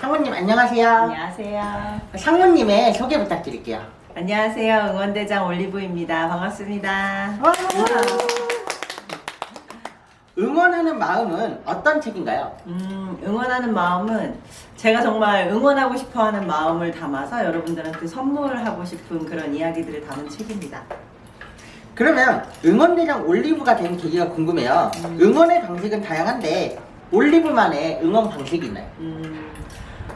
상무님 안녕하세요. 안녕하세요. 상무님의 소개 부탁드릴게요. 안녕하세요. 응원대장 올리브입니다. 반갑습니다. 와. 응원하는 마음은 어떤 책인가요? 응원하는 마음은 제가 정말 응원하고 싶어하는 마음을 담아서 여러분들한테 선물하고 싶은 그런 이야기들을 담은 책입니다. 그러면 응원대장 올리브가 된 계기가 궁금해요. 응원의 방식은 다양한데 올리브만의 응원 방식이 있나요?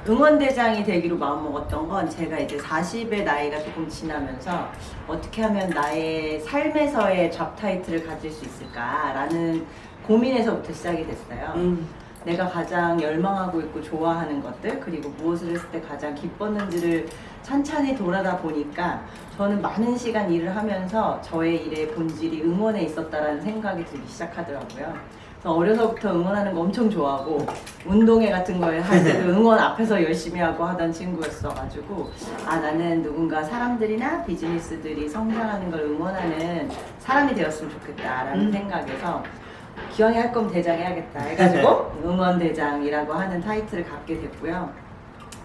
응원대장이 되기로 마음먹었던 건 제가 이제 40의 나이가 조금 지나면서 어떻게 하면 나의 삶에서의 잡 타이틀을 가질 수 있을까라는 고민에서부터 시작이 됐어요. 내가 가장 열망하고 있고 좋아하는 것들, 그리고 무엇을 했을 때 가장 기뻤는지를 찬찬히 돌아다 보니까 저는 많은 시간 일을 하면서 저의 일의 본질이 응원에 있었다라는 생각이 들기 시작하더라고요. 그래서 어려서부터 응원하는 거 엄청 좋아하고 운동회 같은 걸 할 때도 응원 앞에서 열심히 하고 하던 친구였어가지고 나는 누군가 사람들이나 비즈니스들이 성장하는 걸 응원하는 사람이 되었으면 좋겠다라는 생각에서 기왕에 할 거면 대장 해야겠다 해가지고 응원대장이라고 하는 타이틀을 갖게 됐고요.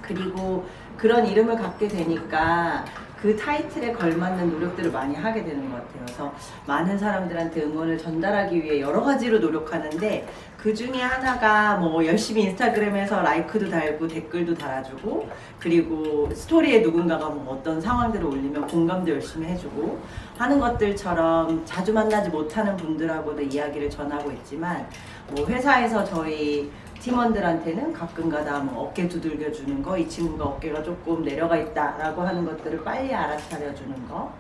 그리고 그런 이름을 갖게 되니까 그 타이틀에 걸맞는 노력들을 많이 하게 되는 것 같아요. 그래서 많은 사람들한테 응원을 전달하기 위해 여러 가지로 노력하는데 그 중에 하나가 뭐 열심히 인스타그램에서 라이크도 달고 댓글도 달아주고, 그리고 스토리에 누군가가 뭐 어떤 상황들을 올리면 공감도 열심히 해주고 하는 것들처럼 자주 만나지 못하는 분들하고도 이야기를 전하고 있지만, 뭐 회사에서 저희 팀원들한테는 가끔가다 뭐 어깨 두들겨 주는 거, 이 친구가 어깨가 조금 내려가 있다라고 하는 것들을 빨리 알아차려 주는 거,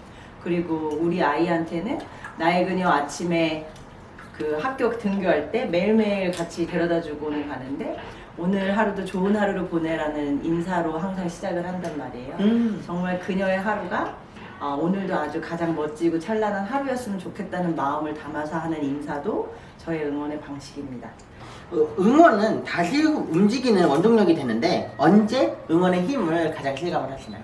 그리고 우리 아이한테는 나의 그녀 아침에 그 학교 등교할 때 매일매일 같이 데려다 주고는 가는데 오늘 하루도 좋은 하루를 보내라는 인사로 항상 시작을 한단 말이에요. 정말 그녀의 하루가 오늘도 아주 가장 멋지고 찬란한 하루였으면 좋겠다는 마음을 담아서 하는 인사도 저의 응원의 방식입니다. 응원은 다시 움직이는 원동력이 되는데 언제 응원의 힘을 가장 실감을 하시나요?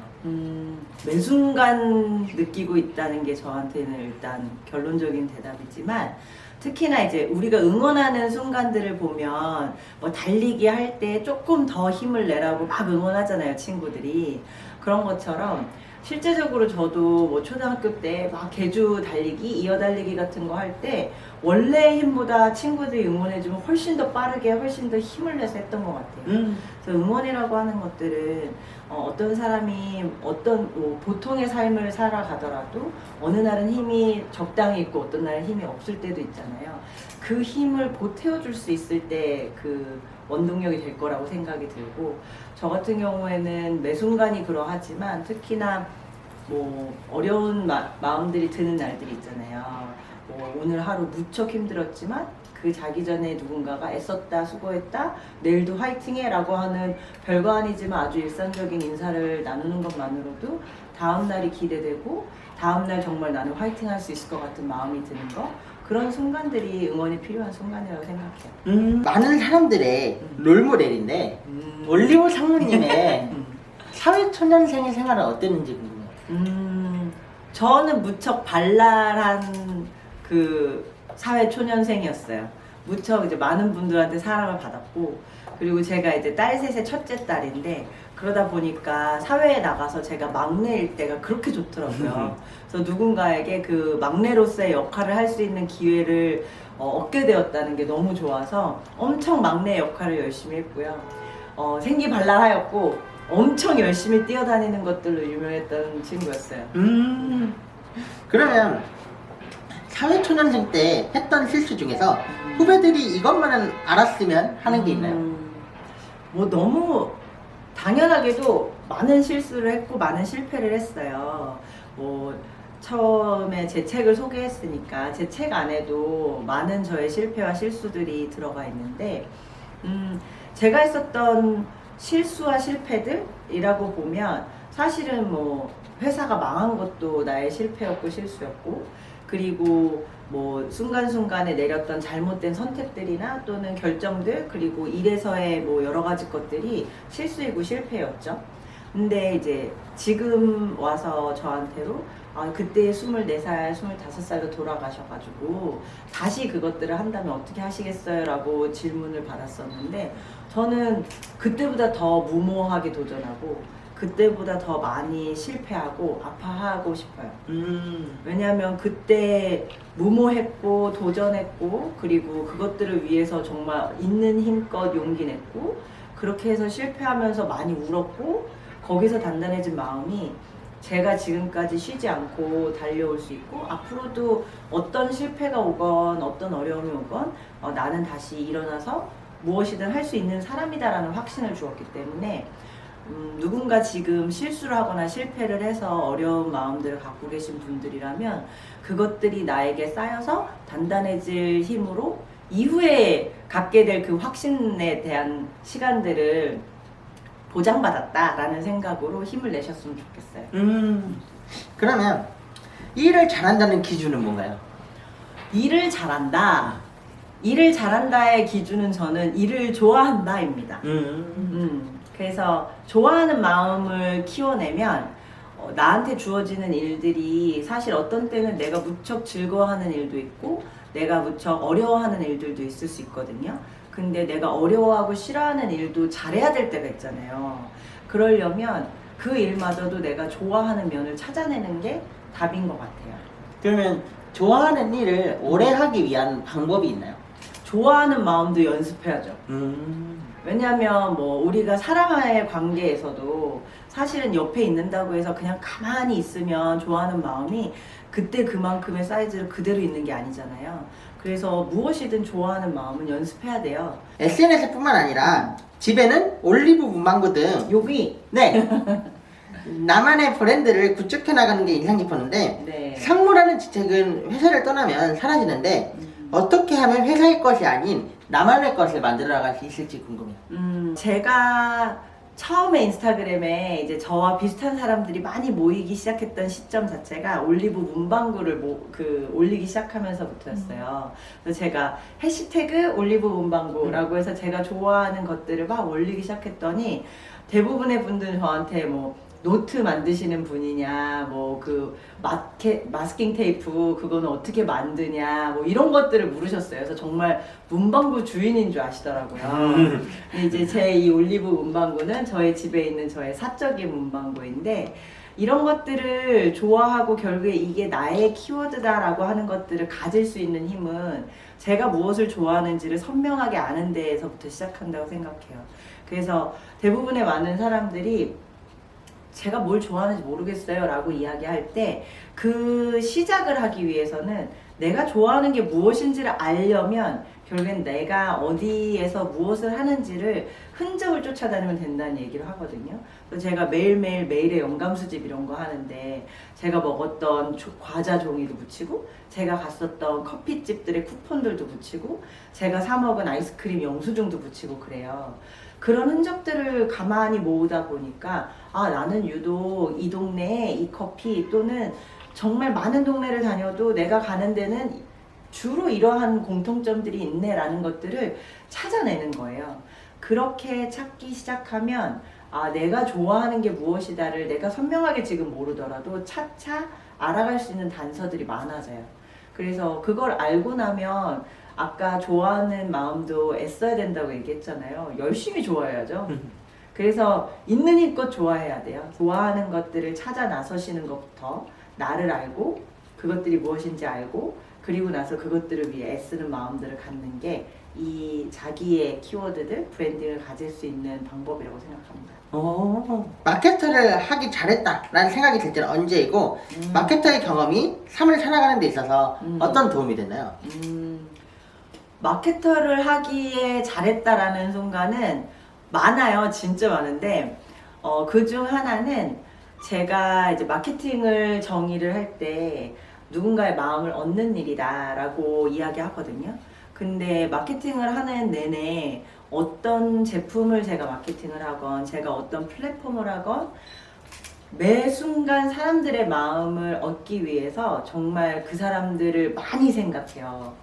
매 순간 느끼고 있다는 게 저한테는 일단 결론적인 대답이지만, 특히나 이제 우리가 응원하는 순간들을 보면 뭐 달리기 할 때 조금 더 힘을 내라고 막 응원하잖아요, 친구들이. 그런 것처럼 실제적으로 저도 뭐 초등학교 때 막 계주 달리기, 이어 달리기 같은 거 할 때 원래 힘보다 친구들이 응원해주면 훨씬 더 빠르게, 훨씬 더 힘을 내서 했던 것 같아요. 그래서 응원이라고 하는 것들은 어떤 사람이 어떤 뭐 보통의 삶을 살아가더라도 어느 날은 힘이 적당히 있고 어떤 날은 힘이 없을 때도 있잖아요. 그 힘을 보태어줄 수 있을 때 그 원동력이 될 거라고 생각이 들고, 저 같은 경우에는 매 순간이 그러하지만 특히나 뭐 어려운 마음들이 드는 날들이 있잖아요. 뭐 오늘 하루 무척 힘들었지만 그 자기 전에 누군가가 애썼다, 수고했다, 내일도 화이팅해 라고 하는 별거 아니지만 아주 일상적인 인사를 나누는 것만으로도 다음날이 기대되고 다음날 정말 나는 화이팅 할 수 있을 것 같은 마음이 드는 거, 그런 순간들이 응원이 필요한 순간이라고 생각해요. 많은 사람들의 롤모델인데 올리브 상무님의 사회초년생의 생활은 어땠는지 궁금해요. 저는 무척 발랄한 그 사회 초년생이었어요. 무척 이제 많은 분들한테 사랑을 받았고, 그리고 제가 이제 딸 셋의 첫째 딸인데 그러다 보니까 사회에 나가서 제가 막내일 때가 그렇게 좋더라고요. 그래서 누군가에게 그 막내로서의 역할을 할 수 있는 기회를 얻게 되었다는 게 너무 좋아서 엄청 막내 역할을 열심히 했고요. 생기발랄하였고 엄청 열심히 뛰어다니는 것들로 유명했던 친구였어요. 그러면 사회초년생 때 했던 실수 중에서 후배들이 이것만은 알았으면 하는 게 있나요? 뭐 너무 당연하게도 많은 실수를 했고 많은 실패를 했어요. 뭐 처음에 제 책을 소개했으니까 제 책 안에도 많은 저의 실패와 실수들이 들어가 있는데, 제가 했었던 실수와 실패들이라고 보면 사실은 뭐 회사가 망한 것도 나의 실패였고 실수였고, 그리고 뭐 순간순간에 내렸던 잘못된 선택들이나 또는 결정들, 그리고 일에서의 뭐 여러 가지 것들이 실수이고 실패였죠. 근데 이제 지금 와서 저한테로 그때 24살, 25살로 돌아가셔가지고 다시 그것들을 한다면 어떻게 하시겠어요? 라고 질문을 받았었는데 저는 그때보다 더 무모하게 도전하고 그때보다 더 많이 실패하고 아파하고 싶어요. 왜냐하면 그때 무모했고 도전했고 그리고 그것들을 위해서 정말 있는 힘껏 용기 냈고 그렇게 해서 실패하면서 많이 울었고 거기서 단단해진 마음이 제가 지금까지 쉬지 않고 달려올 수 있고 앞으로도 어떤 실패가 오건 어떤 어려움이 오건 나는 다시 일어나서 무엇이든 할 수 있는 사람이다라는 확신을 주었기 때문에 누군가 지금 실수를 하거나 실패를 해서 어려운 마음들을 갖고 계신 분들이라면 그것들이 나에게 쌓여서 단단해질 힘으로 이후에 갖게 될 그 확신에 대한 시간들을 보장받았다라는 생각으로 힘을 내셨으면 좋겠어요. 그러면 일을 잘한다는 기준은 뭔가요? 일을 잘한다. 일을 잘한다의 기준은 저는 일을 좋아한다입니다. 그래서 좋아하는 마음을 키워내면 나한테 주어지는 일들이 사실 어떤 때는 내가 무척 즐거워하는 일도 있고 내가 무척 어려워하는 일들도 있을 수 있거든요. 근데 내가 어려워하고 싫어하는 일도 잘해야 될 때가 있잖아요. 그러려면 그 일마저도 내가 좋아하는 면을 찾아내는 게 답인 것 같아요. 그러면 좋아하는 일을 오래 하기 위한 방법이 있나요? 좋아하는 마음도 연습해야죠. 왜냐하면 뭐 우리가 사람과의 관계에서도 사실은 옆에 있는다고 해서 그냥 가만히 있으면 좋아하는 마음이 그때 그만큼의 사이즈로 그대로 있는 게 아니잖아요. 그래서 무엇이든 좋아하는 마음은 연습해야 돼요. SNS뿐만 아니라 집에는 올리브 문방구 등 여기 네 나만의 브랜드를 구축해 나가는 게 인상 깊었는데 네. 상무라는 직책은 회사를 떠나면 사라지는데 어떻게 하면 회사의 것이 아닌 나만의 것을 만들어 나갈 수 있을지 궁금해요. 제가 처음에 인스타그램에 이제 저와 비슷한 사람들이 많이 모이기 시작했던 시점 자체가 올리브 문방구를 올리기 시작하면서부터였어요. 그래서 제가 해시태그 올리브 문방구라고 해서 제가 좋아하는 것들을 막 올리기 시작했더니 대부분의 분들은 저한테 뭐 노트 만드시는 분이냐, 뭐 그 마스킹 테이프 그거는 어떻게 만드냐, 뭐 이런 것들을 물으셨어요. 그래서 정말 문방구 주인인 줄 아시더라고요. 근데 이제 제 이 올리브 문방구는 저의 집에 있는 저의 사적인 문방구인데 이런 것들을 좋아하고 결국에 이게 나의 키워드다라고 하는 것들을 가질 수 있는 힘은 제가 무엇을 좋아하는지를 선명하게 아는 데에서부터 시작한다고 생각해요. 그래서 대부분의 많은 사람들이 제가 뭘 좋아하는지 모르겠어요 라고 이야기할 때 그 시작을 하기 위해서는 내가 좋아하는 게 무엇인지를 알려면 결국엔 내가 어디에서 무엇을 하는지를 흔적을 쫓아다니면 된다는 얘기를 하거든요. 그래서 제가 매일매일 메일에 영감 수집 이런 거 하는데 제가 먹었던 과자 종이도 붙이고 제가 갔었던 커피집들의 쿠폰들도 붙이고 제가 사 먹은 아이스크림 영수증도 붙이고 그래요. 그런 흔적들을 가만히 모으다 보니까 나는 유독 이 동네에 이 커피 또는 정말 많은 동네를 다녀도 내가 가는 데는 주로 이러한 공통점들이 있네라는 것들을 찾아내는 거예요. 그렇게 찾기 시작하면 내가 좋아하는 게 무엇이다를 내가 선명하게 지금 모르더라도 차차 알아갈 수 있는 단서들이 많아져요. 그래서 그걸 알고 나면 아까 좋아하는 마음도 애써야 된다고 얘기했잖아요. 열심히 좋아해야죠. 그래서 있는 힘껏 좋아해야 돼요. 좋아하는 것들을 찾아 나서시는 것부터 나를 알고 그것들이 무엇인지 알고 그리고 나서 그것들을 위해 애쓰는 마음들을 갖는 게 이 자기의 키워드들, 브랜딩을 가질 수 있는 방법이라고 생각합니다. 마케터를 하기 잘했다라는 생각이 들 때는 언제이고 마케터의 경험이 삶을 살아가는 데 있어서 어떤 도움이 됐나요? 마케터를 하기에 잘했다라는 순간은 많아요. 진짜 많은데 그중 하나는 제가 이제 마케팅을 정의를 할 때 누군가의 마음을 얻는 일이다라고 이야기하거든요. 근데 마케팅을 하는 내내 어떤 제품을 제가 마케팅을 하건 제가 어떤 플랫폼을 하건 매 순간 사람들의 마음을 얻기 위해서 정말 그 사람들을 많이 생각해요.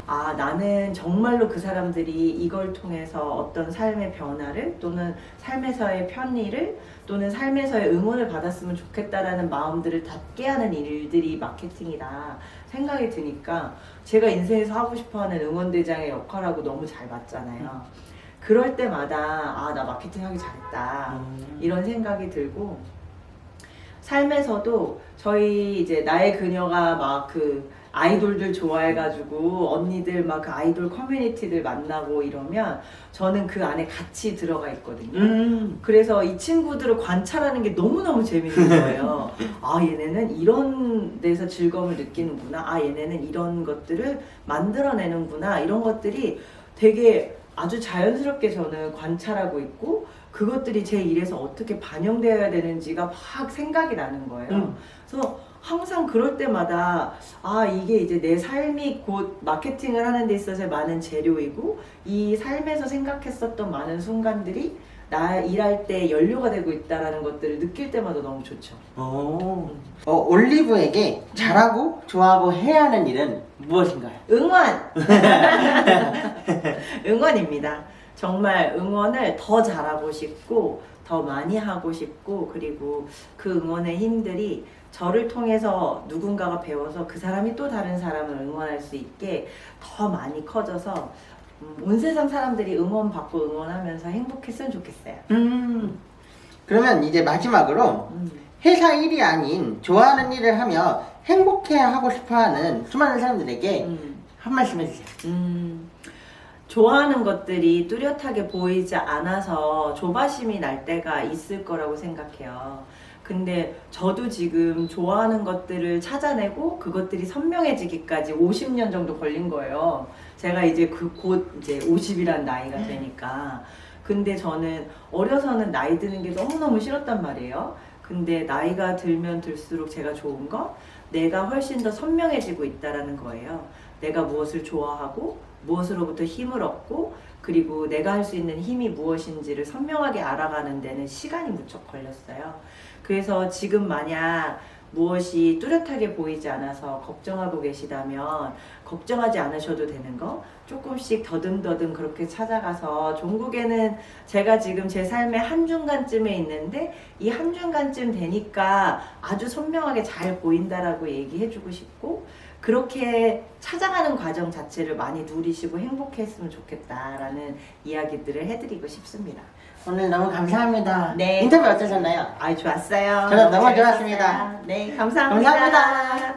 아, 나는 정말로 그 사람들이 이걸 통해서 어떤 삶의 변화를 또는 삶에서의 편의를 또는 삶에서의 응원을 받았으면 좋겠다라는 마음들을 닿게 하는 일들이 마케팅이다 생각이 드니까 제가 인생에서 하고 싶어하는 응원대장의 역할하고 너무 잘 맞잖아요. 그럴 때마다 아, 나 마케팅 하기 잘했다 이런 생각이 들고, 삶에서도 저희 이제 나의 그녀가 막 그 아이돌들 좋아해가지고 언니들 막 그 아이돌 커뮤니티들 만나고 이러면 저는 그 안에 같이 들어가 있거든요. 그래서 이 친구들을 관찰하는 게 너무너무 재밌는 거예요. 아, 얘네는 이런 데서 즐거움을 느끼는구나. 아, 얘네는 이런 것들을 만들어내는구나. 이런 것들이 되게 아주 자연스럽게 저는 관찰하고 있고, 그것들이 제 일에서 어떻게 반영되어야 되는지가 막 생각이 나는 거예요. 그래서 항상 그럴 때마다 아, 이게 이제 내 삶이 곧 마케팅을 하는 데 있어서 많은 재료이고, 이 삶에서 생각했었던 많은 순간들이 나 일할 때 연료가 되고 있다라는 것들을 느낄 때마다 너무 좋죠. 올리브에게 잘하고 좋아하고 해야 하는 일은 무엇인가요? 응원! 응원입니다. 정말 응원을 더 잘하고 싶고 더 많이 하고 싶고, 그리고 그 응원의 힘들이 저를 통해서 누군가가 배워서 그 사람이 또 다른 사람을 응원할 수 있게 더 많이 커져서 온 세상 사람들이 응원받고 응원하면서 행복했으면 좋겠어요. 그러면 이제 마지막으로 회사 일이 아닌 좋아하는 일을 하며 행복해야 하고 싶어하는 수많은 사람들에게 한 말씀 해주세요. 좋아하는 것들이 뚜렷하게 보이지 않아서 조바심이 날 때가 있을 거라고 생각해요. 근데 저도 지금 좋아하는 것들을 찾아내고 그것들이 선명해지기까지 50년 정도 걸린 거예요. 제가 이제 곧 이제 50이란 나이가 되니까. 근데 저는 어려서는 나이 드는 게 너무너무 싫었단 말이에요. 근데 나이가 들면 들수록 제가 좋은 거, 내가 훨씬 더 선명해지고 있다라는 거예요. 내가 무엇을 좋아하고 무엇으로부터 힘을 얻고, 그리고 내가 할 수 있는 힘이 무엇인지를 선명하게 알아가는 데는 시간이 무척 걸렸어요. 그래서 지금 만약 무엇이 뚜렷하게 보이지 않아서 걱정하고 계시다면 걱정하지 않으셔도 되는 거, 조금씩 더듬더듬 그렇게 찾아가서, 종국에는 제가 지금 제 삶의 한중간쯤에 있는데 이 한중간쯤 되니까 아주 선명하게 잘 보인다라고 얘기해주고 싶고, 그렇게 찾아가는 과정 자체를 많이 누리시고 행복했으면 좋겠다라는 이야기들을 해드리고 싶습니다. 오늘 너무 감사합니다. 네. 인터뷰 어떠셨나요? 좋았어요. 저는 너무 재밌었어요. 좋았습니다. 네, 감사합니다. 감사합니다.